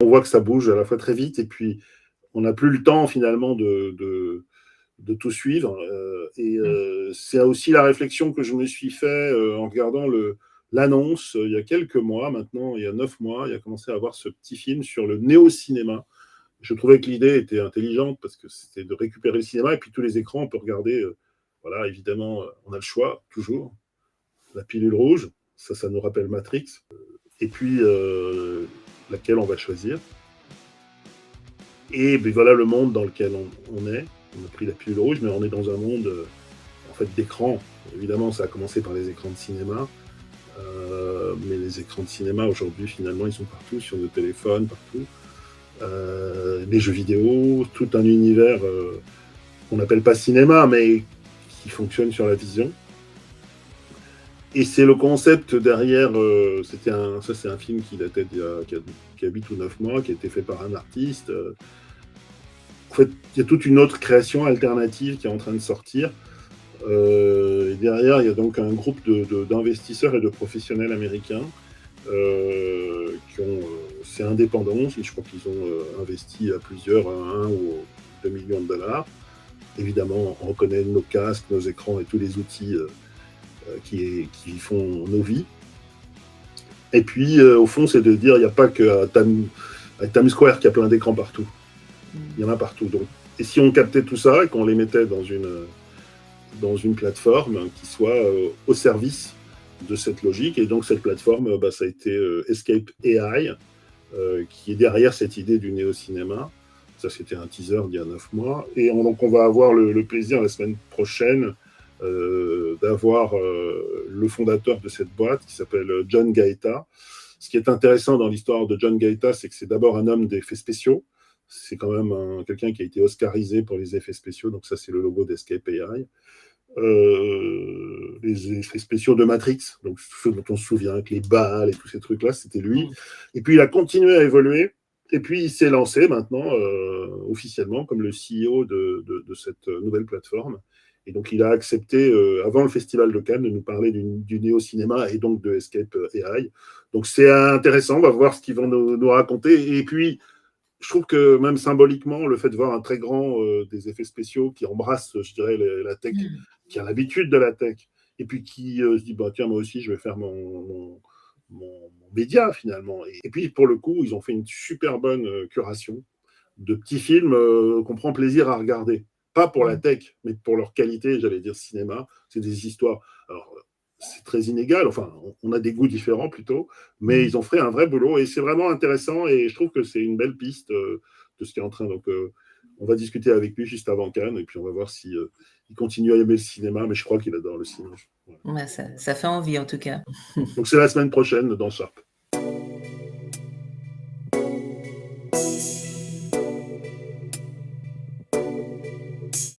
on voit que ça bouge à la fois très vite et puis on n'a plus le temps finalement de tout suivre. C'est aussi la réflexion que je me suis fait en regardant l'annonce il y a quelques mois maintenant, il y a 9 mois, il y a commencé à avoir ce petit film sur le néo-cinéma. Je trouvais que l'idée était intelligente parce que c'était de récupérer le cinéma et puis tous les écrans, on peut regarder. Voilà, évidemment, on a le choix, toujours. La pilule rouge, ça nous rappelle Matrix. Et puis, laquelle on va choisir. Et ben, voilà le monde dans lequel on est. On a pris la pilule rouge, mais on est dans un monde en fait d'écrans. Évidemment, ça a commencé par les écrans de cinéma. Mais les écrans de cinéma, aujourd'hui, finalement, ils sont partout, sur nos téléphones, partout. Les jeux vidéo, tout un univers qu'on n'appelle pas cinéma, mais qui fonctionne sur la vision. Et c'est le concept derrière, ça c'est un film qui datait qui a 8 ou 9 mois, qui a été fait par un artiste. En fait, il y a toute une autre création alternative qui est en train de sortir. Et derrière, il y a donc un groupe d'investisseurs et de professionnels américains c'est indépendant, je crois qu'ils ont investi à plusieurs, 1 ou 2 millions de dollars. Évidemment, on reconnaît nos casques, nos écrans et tous les outils qui font nos vies. Et puis, au fond, c'est de dire, il n'y a pas qu'à Times Square qu'il y a plein d'écrans partout. Il y en a partout. Donc, et si on captait tout ça et qu'on les mettait dans une plateforme qui soit au service de cette logique. Et donc, cette plateforme, ça a été Escape AI, qui est derrière cette idée du néo-cinéma. Ça, c'était un teaser d'il y a 9 mois. Et donc, on va avoir le plaisir la semaine prochaine d'avoir le fondateur de cette boîte qui s'appelle John Gaeta. Ce qui est intéressant dans l'histoire de John Gaeta, c'est que c'est d'abord un homme d'effets spéciaux. C'est quand même quelqu'un qui a été oscarisé pour les effets spéciaux. Donc ça, c'est le logo d'Escape AI. Les effets spéciaux de Matrix, donc ceux dont on se souvient, avec les balles et tous ces trucs-là, c'était lui. Et puis il a continué à évoluer. Et puis il s'est lancé maintenant officiellement comme le CEO de cette nouvelle plateforme. Et donc il a accepté, avant le Festival de Cannes, de nous parler du néo-cinéma et donc de Escape AI. Donc c'est intéressant, on va voir ce qu'ils vont nous raconter. Et puis, je trouve que même symboliquement, le fait de voir un très grand des effets spéciaux qui embrasse, je dirais, la tech, qui a l'habitude de la tech, et puis qui se dit, bah, tiens, moi aussi, je vais faire mon média, finalement. Et puis, pour le coup, ils ont fait une super bonne curation de petits films qu'on prend plaisir à regarder. Pas pour la tech, mais pour leur qualité, j'allais dire cinéma. C'est des histoires. Alors, c'est très inégal. Enfin, on a des goûts différents plutôt, mais ils ont fait un vrai boulot et c'est vraiment intéressant. Et je trouve que c'est une belle piste de ce qui est en train. Donc, on va discuter avec lui juste avant Cannes et puis on va voir si il continue à aimer le cinéma. Mais je crois qu'il adore le cinéma. Voilà. Ouais, ça fait envie en tout cas. Donc, c'est la semaine prochaine dans Sharp.